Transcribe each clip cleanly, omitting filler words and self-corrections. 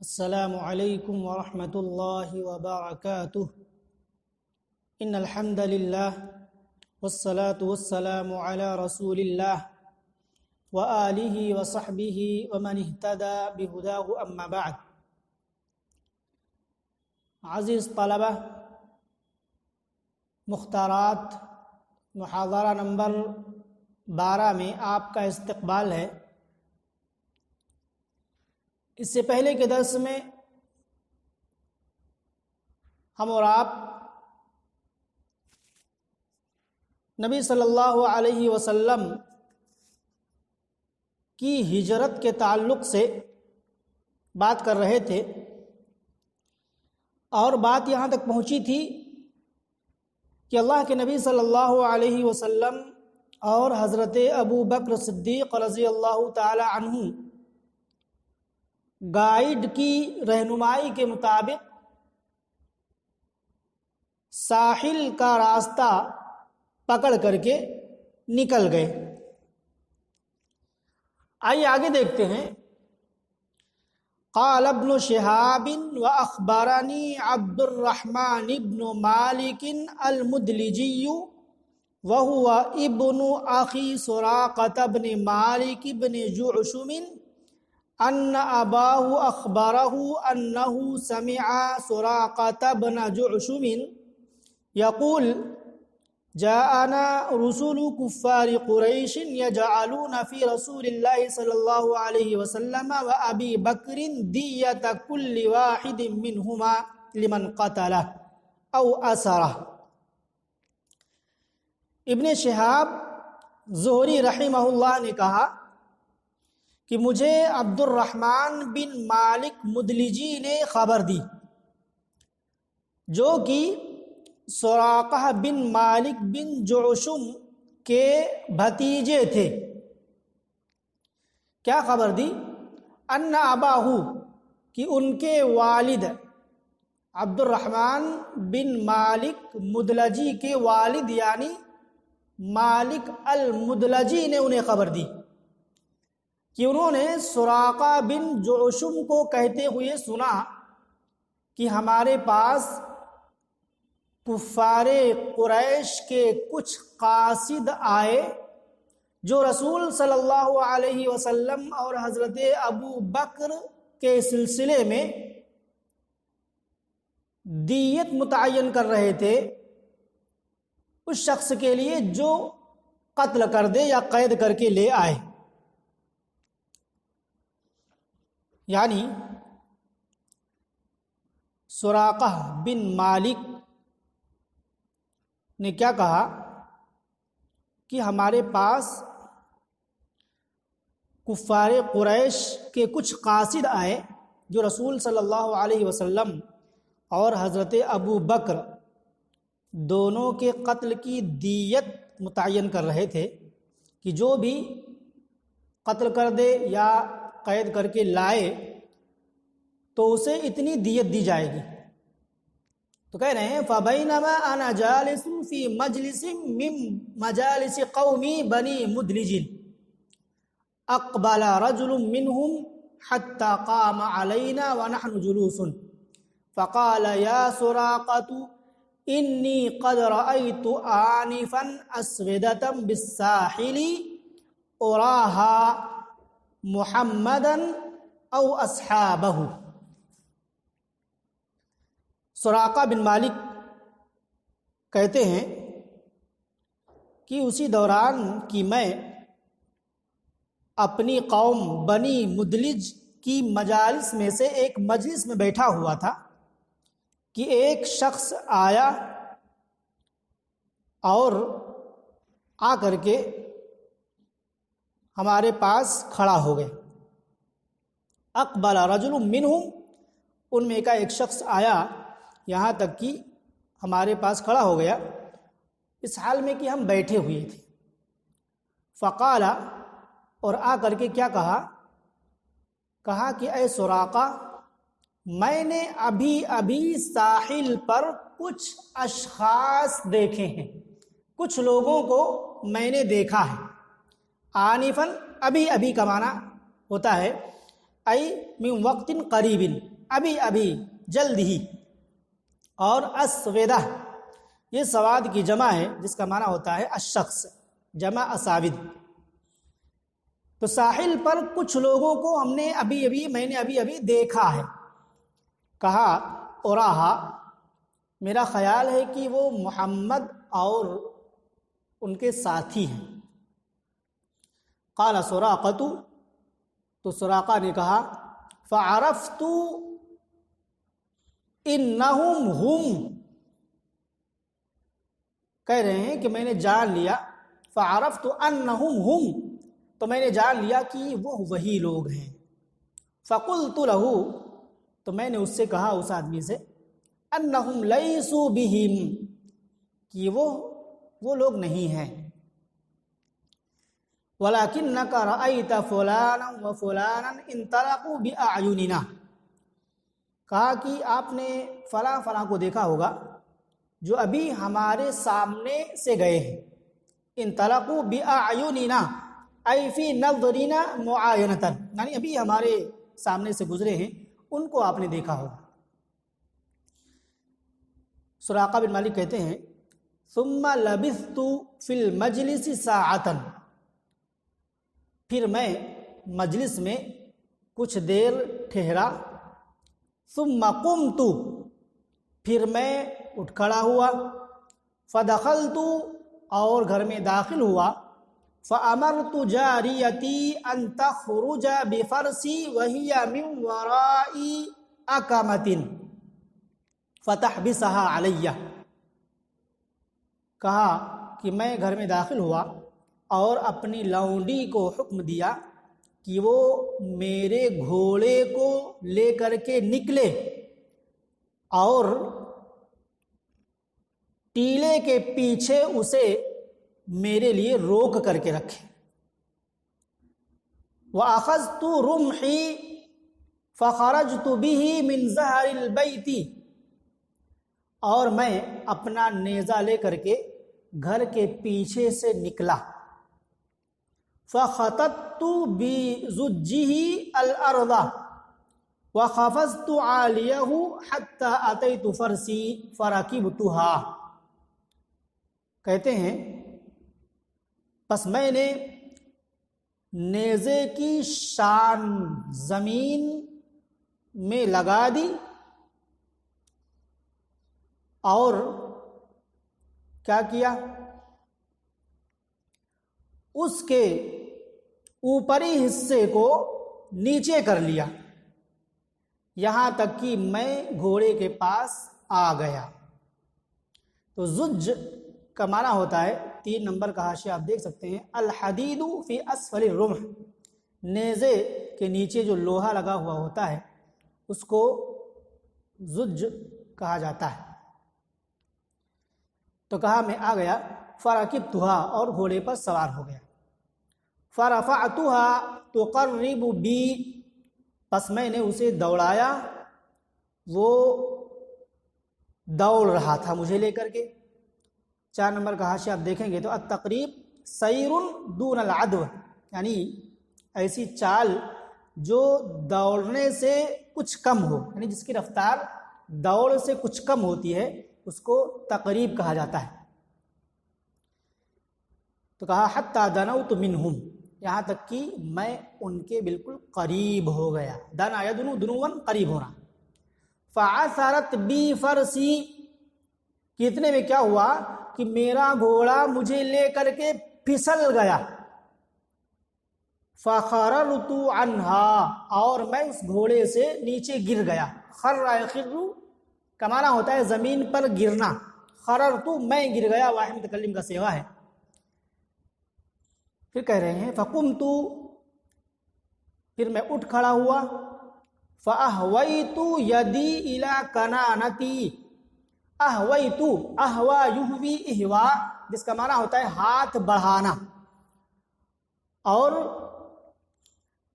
السلام علیکم ورحمۃ اللہ وبرکاتہ ان الحمد للہ والصلاة والسلام علی رسول اللہ وآلہ وصحبہ ومن اہتدى بہداہ اما بعد۔ عزیز طلبہ، مختارات محاضرہ نمبر 12 میں آپ کا استقبال ہے۔ اس سے پہلے کے درس میں ہم اور آپ نبی صلی اللہ علیہ وسلم کی ہجرت کے تعلق سے بات کر رہے تھے، اور بات یہاں تک پہنچی تھی کہ اللہ کے نبی صلی اللہ علیہ وسلم اور حضرت ابو بکر صدیق رضی اللہ تعالی عنہ گائیڈ کی رہنمائی کے مطابق ساحل کا راستہ پکڑ کر کے نکل گئے۔ آئیے آگے دیکھتے ہیں۔ قال ابن شہاب واخبرنی عبد الرحمن بن مالک المدلجی وهو ابن اخی سراقة بن مالک بن جعشم ان اباہ اخبرہ انہ سمع سراقة بن جعشم یقول جاءنا رسول کفار قریش یجعلون فی رسول اللہ صلی اللہ علیہ وسلم و ابی بکر دیت کل واحد منہما لمن قتلہ او اسرہ۔ ابن شہاب زہری رحمہ اللہ نے کہا کہ مجھے عبد الرحمن بن مالک مدلجی نے خبر دی، جو کہ سراقہ بن مالک بن جعشم کے بھتیجے تھے۔ کیا خبر دی؟ ان اباہو، کہ ان کے والد عبد الرحمن بن مالک مدلجی کے والد یعنی مالک المدلجی نے انہیں خبر دی کہ انہوں نے سراقہ بن جعشم کو کہتے ہوئے سنا کہ ہمارے پاس کفار قریش کے کچھ قاصد آئے جو رسول صلی اللہ علیہ وسلم اور حضرت ابو بکر کے سلسلے میں دیت متعین کر رہے تھے اس شخص کے لیے جو قتل کر دے یا قید کر کے لے آئے۔ یعنی سراقہ بن مالک نے کیا کہا کہ ہمارے پاس کفار قریش کے کچھ قاصد آئے جو رسول صلی اللہ علیہ وسلم اور حضرت ابو بکر دونوں کے قتل کی دیت متعین کر رہے تھے کہ جو بھی قتل کر دے یا قید کر کے لائے تو اسے اتنی دیت دی جائے گی۔ تو کہہ رہے ہیں فَبَيْنَمَا أَنَا جَالِسٌ فِي مَجْلِسٍ مِّن مَجَالِسِ قَوْمِ بَنِي مُدْلِجٍ أَقْبَلَ رَجُلٌ مِّنْهُمْ حَتَّى قَامَ عَلَيْنَا وَنَحْنُ جُلُوسٌ فَقَالَ يَا سُرَاقَةُ إِنِّي قَدْ رَأَيْتُ آنِفًا أَسْوِدَةً بِالسَّاحِلِ أُرَاهَا محمدن او اصحابہ۔ سراقہ بن مالک کہتے ہیں کہ اسی دوران کہ میں اپنی قوم بنی مدلج کی مجالس میں سے ایک مجلس میں بیٹھا ہوا تھا کہ ایک شخص آیا اور آ کر کے ہمارے پاس کھڑا ہو گئے۔ اقبل رجل منہم، ان میں کا ایک شخص آیا یہاں تک کہ ہمارے پاس کھڑا ہو گیا اس حال میں کہ ہم بیٹھے ہوئے تھے۔ فقال، اور آ کر کے کیا کہا کہ اے سراقہ، میں نے ابھی ساحل پر کچھ اشخاص دیکھے ہیں، کچھ لوگوں کو میں نے دیکھا ہے۔ آنفاً ابھی کا معنی ہوتا ہے ای من وقت قریب، ابھی ابھی، جلد ہی. اور اسودہ یہ سواد کی جمع ہے جس کا معنی ہوتا ہے الشخص، جمع اساود. تو ساحل پر کچھ لوگوں کو میں نے ابھی ابھی دیکھا ہے. کہا اوراہا، میرا خیال ہے کہ وہ محمد اور ان کے ساتھی ہیں. قال سراقۃ، تو سراقہ نے کہا فعرفت انہم ہم، کہہ رہے ہیں کہ میں نے جان لیا، فعرفت انہم ہم، تو میں نے جان لیا کہ وہ وہی لوگ ہیں. فقلت لہ، تو میں نے اس سے کہا، اس آدمی سے، انہم لیسوا بہم، کہ وہ لوگ نہیں ہیں. وَلَكِنَّكَ رَأَيْتَ فُلَانًا وَفُلَانًا انطلقوا بِأَعْيُنِنَا، کہا کہ آپ نے فلاں فلاں کو دیکھا ہوگا جو ابھی ہمارے سامنے سے گئے ہیں. انطلقوا بِأَعْيُنِنَا ای فی نظرنا معاینۃ، یعنی ابھی ہمارے سامنے سے گزرے ہیں، ان کو آپ نے دیکھا ہوگا. سراقہ بن مالک کہتے ہیں ثم لبثت فی المجلس ساعۃ، پھر میں مجلس میں کچھ دیر ٹھہرا. ثم قمت، پھر میں اٹھ کھڑا ہوا. فدخلت، اور گھر میں داخل ہوا. فأمرت جاریتی ان تخرج بفرسی وہی من ورائی اکمۃ فتحبسها علیہ، کہا کہ میں گھر میں داخل ہوا اور اپنی لونڈی کو حکم دیا کہ وہ میرے گھوڑے کو لے کر کے نکلے اور ٹیلے کے پیچھے اسے میرے لیے روک کر کے رکھے. وَأَخَذْتُ رُمْحِي فَخَرَجْتُ بِهِ مِنْ زَهْرِ الْبَيْتِ، اور میں اپنا نیزہ لے کر کے گھر کے پیچھے سے نکلا. فَخَطَطْتُ بِزُجِّهِ الْأَرْضَ وَخَفَضْتُ عَالِيَهُ حَتَّى أَتَيْتُ فَرْسِي فَرَكِبْتُهَا، کہتے ہیں پس میں نے نیزے کی شان زمین میں لگا دی اور کیا کیا، اس کے اوپری حصے کو نیچے کر لیا یہاں تک کہ میں گھوڑے کے پاس آ گیا. تو زج کا معنی ہوتا ہے، 3 نمبر کا حاشیہ آپ دیکھ سکتے ہیں، الحدید فی اسفل الرمح، نیزے کے نیچے جو لوہا لگا ہوا ہوتا ہے اس کو زج کہا جاتا ہے. تو کہا میں آ گیا. فرکبتها، اور گھوڑے پر سوار ہو گیا. فرفعتها تقرب بی، پس میں نے اسے دوڑایا، وہ دوڑ رہا تھا مجھے لے کر کے. 4 نمبر کا حاشیہ آپ دیکھیں گے تو التقریب سیر دون العدو، یعنی ایسی چال جو دوڑنے سے کچھ کم ہو، یعنی جس کی رفتار دوڑ سے کچھ کم ہوتی ہے اس کو تقریب کہا جاتا ہے. تو کہا حتی دنوت منہم، یہاں تک کہ میں ان کے بالکل قریب ہو گیا. دنا یدنو دنون، قریب ہونا. فعثرت بی فرسی، کتنے میں کیا ہوا کہ میرا گھوڑا مجھے لے کر کے پھسل گیا. فخررت عنها، اور میں اس گھوڑے سے نیچے گر گیا. خر یخر کا معنی ہوتا ہے زمین پر گرنا. خررت، میں گر گیا، واحد متکلم کا صیغہ ہے. پھر کہہ رہے ہیں فقمت، پھر میں اٹھ کھڑا ہوا. فاہویت یدی الی کنانتی، اہویت، اہوا یہوی اہوا، جس کا معنی ہوتا ہے ہاتھ بڑھانا. اور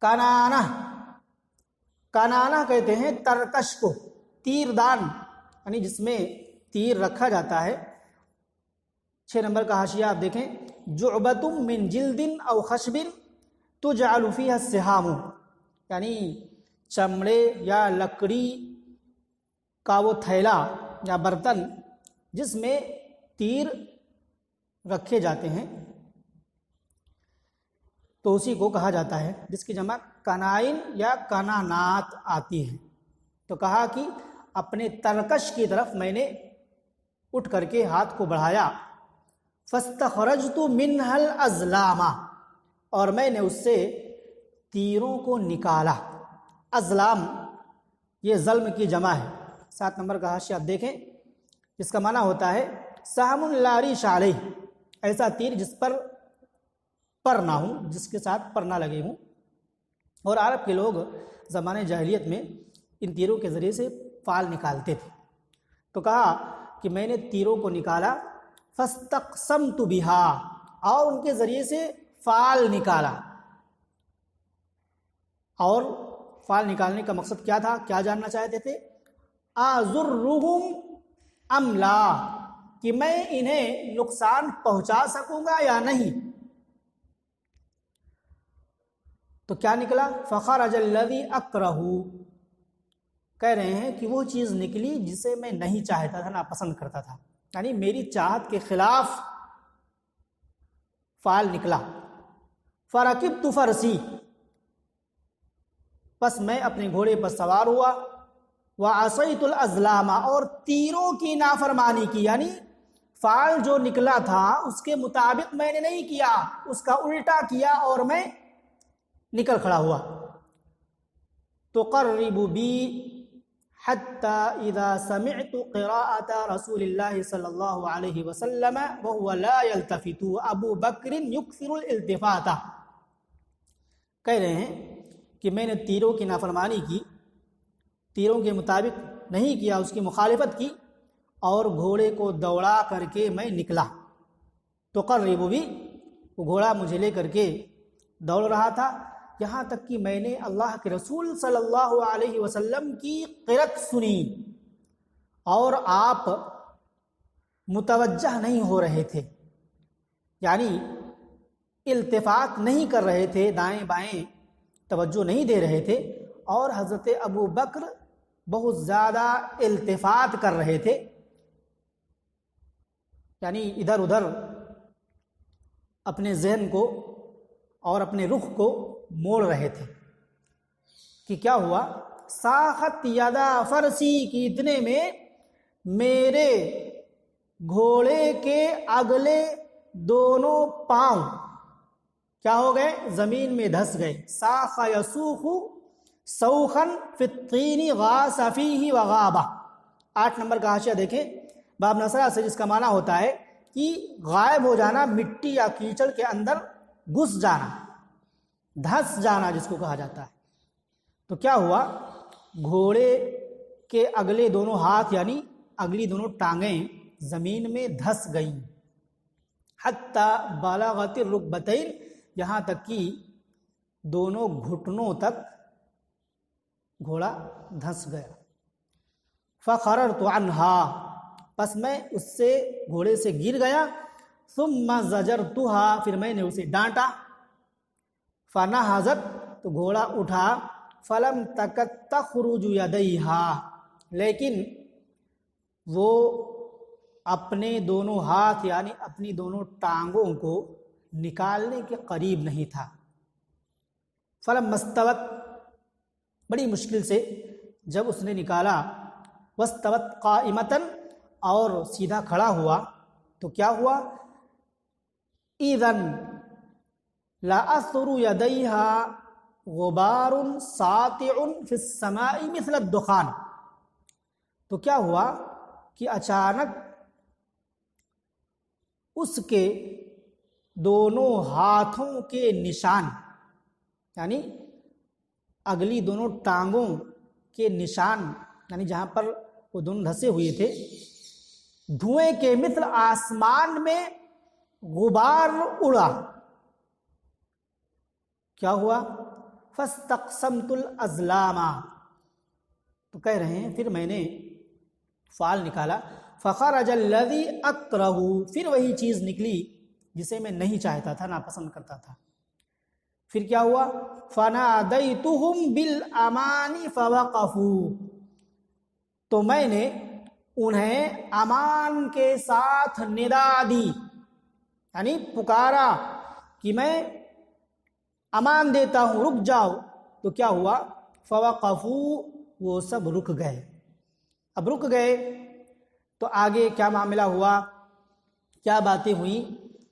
کنانہ، کنانہ کہتے ہیں ترکش کو، تیر دان، یعنی جس میں تیر رکھا جاتا ہے. 6 نمبر کا حاشیہ آپ دیکھیں، جعبۃ من جلد او خشب تجعل فیہا السہام، یعنی چمڑے یا لکڑی کا وہ تھیلا یا برتن جس میں تیر رکھے جاتے ہیں تو اسی کو کہا جاتا ہے، جس کی جمع کنائن یا کنانات آتی ہے۔ تو کہا کہ اپنے ترکش کی طرف میں نے اٹھ کر کے ہاتھ کو بڑھایا، فاستخرجت منها الازلام، اور میں نے اس سے تیروں کو نکالا۔ ازلام یہ ظلم کی جمع ہے۔ 7 نمبر کا حاشیہ آپ دیکھیں، جس کا معنی ہوتا ہے سہم لا ریش علیہ، ایسا تیر جس پر پر نہ ہوں، جس کے ساتھ پر نہ لگے ہوں۔ اور عرب کے لوگ زمانے جاہلیت میں ان تیروں کے ذریعے سے فال نکالتے تھے۔ تو کہا کہ میں نے تیروں کو نکالا، فاستقسمت بها، اور ان کے ذریعے سے فال نکالا۔ اور فال نکالنے کا مقصد کیا تھا، کیا جاننا چاہتے تھے؟ اضرهم ام لا، کہ میں انہیں نقصان پہنچا سکوں گا یا نہیں۔ تو کیا نکلا؟ فخرج الذی اکرہ، کہہ رہے ہیں کہ وہ چیز نکلی جسے میں نہیں چاہتا تھا، ناپسند کرتا تھا، یعنی میری چاہت کے خلاف فال نکلا۔ فرکبت فرسی، پس میں اپنے گھوڑے پر سوار ہوا، وعصیت الازلام، اور تیروں کی نافرمانی کی، یعنی فال جو نکلا تھا اس کے مطابق میں نے نہیں کیا، اس کا الٹا کیا اور میں نکل کھڑا ہوا۔ تقرب بی حتی اذا سمعت قراءة رسول اللہ صلی اللہ علیہ وسلم وهو لا يلتفت ابو بکر یکثر الالتفات، کہہ رہے ہیں کہ میں نے تیروں کی نافرمانی کی، تیروں کے مطابق نہیں کیا، اس کی مخالفت کی، اور گھوڑے کو دوڑا کر کے میں نکلا۔ تقرب بھی، وہ گھوڑا مجھے لے کر کے دوڑ رہا تھا، یہاں تک کہ میں نے اللہ کے رسول صلی اللہ علیہ وسلم کی قرأت سنی اور آپ متوجہ نہیں ہو رہے تھے، یعنی التفات نہیں کر رہے تھے، دائیں بائیں توجہ نہیں دے رہے تھے، اور حضرت ابو بکر بہت زیادہ التفات کر رہے تھے، یعنی ادھر ادھر اپنے ذہن کو اور اپنے رخ کو موڑ رہے تھے۔ کہ کیا ہوا؟ ساخت یدا فرسی، کی اتنے میں میرے گھوڑے کے اگلے دونوں پاؤں کیا ہو گئے؟ زمین میں دھس گئے۔ ساخ یسوخ سوخا فی الطین غاص فیہ وغابہ۔ 8 نمبر کا حاشیہ دیکھیں، باب نصرہ سے، جس کا معنی ہوتا ہے کہ غائب ہو جانا، مٹی یا کیچڑ کے اندر گھس جانا، دھس جانا جس کو کہا جاتا ہے۔ تو کیا ہوا؟ گھوڑے کے اگلے دونوں ہاتھ یعنی اگلی دونوں ٹانگیں زمین میں دھس گئیں۔ حتی بلغت الرکبتین، یہاں تک کہ دونوں گھٹنوں تک گھوڑا دھس گیا۔ فخررت عنہا، پس میں اس سے گھوڑے سے گر گیا۔ ثم زجرتها، پھر میں نے اسے ڈانٹا۔ فنہضت، تو گھوڑا اٹھا۔ فلم تکد تخرج یدیہا، لیکن وہ اپنے دونوں ہاتھ یعنی اپنی دونوں ٹانگوں کو نکالنے کے قریب نہیں تھا۔ فلم مستوت، بڑی مشکل سے جب اس نے نکالا، واستوت قائمتاً، اور سیدھا کھڑا ہوا، تو کیا ہوا؟ اذن لأثر یدیہا غبار ساطع فی السماء مثل الدخان، تو کیا ہوا کہ اچانک اس کے دونوں ہاتھوں کے نشان، یعنی اگلی دونوں ٹانگوں کے نشان، یعنی جہاں پر وہ دونوں دھسے ہوئے تھے، دھوئیں کے مثل آسمان میں غبار اڑا۔ کیا ہوا؟ فاستقسمت الازلام، تو کہہ رہے ہیں پھر میں نے فال نکالا۔ فخرج الذی اکرہ، پھر وہی چیز نکلی جسے میں نہیں چاہتا تھا، ناپسند کرتا تھا۔ پھر کیا ہوا؟ فَنَادَيْتُهُمْ بِالْأَمَانِ فَوَقَفُوا، تو میں نے انہیں امان کے ساتھ ندا دی، یعنی پکارا کہ میں امان دیتا ہوں، رک جاؤ. تو کیا ہوا؟ فَوَقَفُوا، وہ سب رک گئے. اب رک گئے تو آگے کیا معاملہ ہوا، کیا باتیں ہوئیں،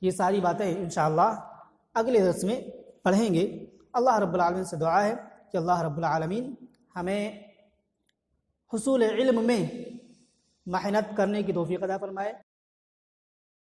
یہ ساری باتیں انشاءاللہ اگلے درس میں پڑھیں گے. اللہ رب العالمین سے دعا ہے کہ اللہ رب العالمین ہمیں حصول علم میں محنت کرنے کی توفیق عطا فرمائے.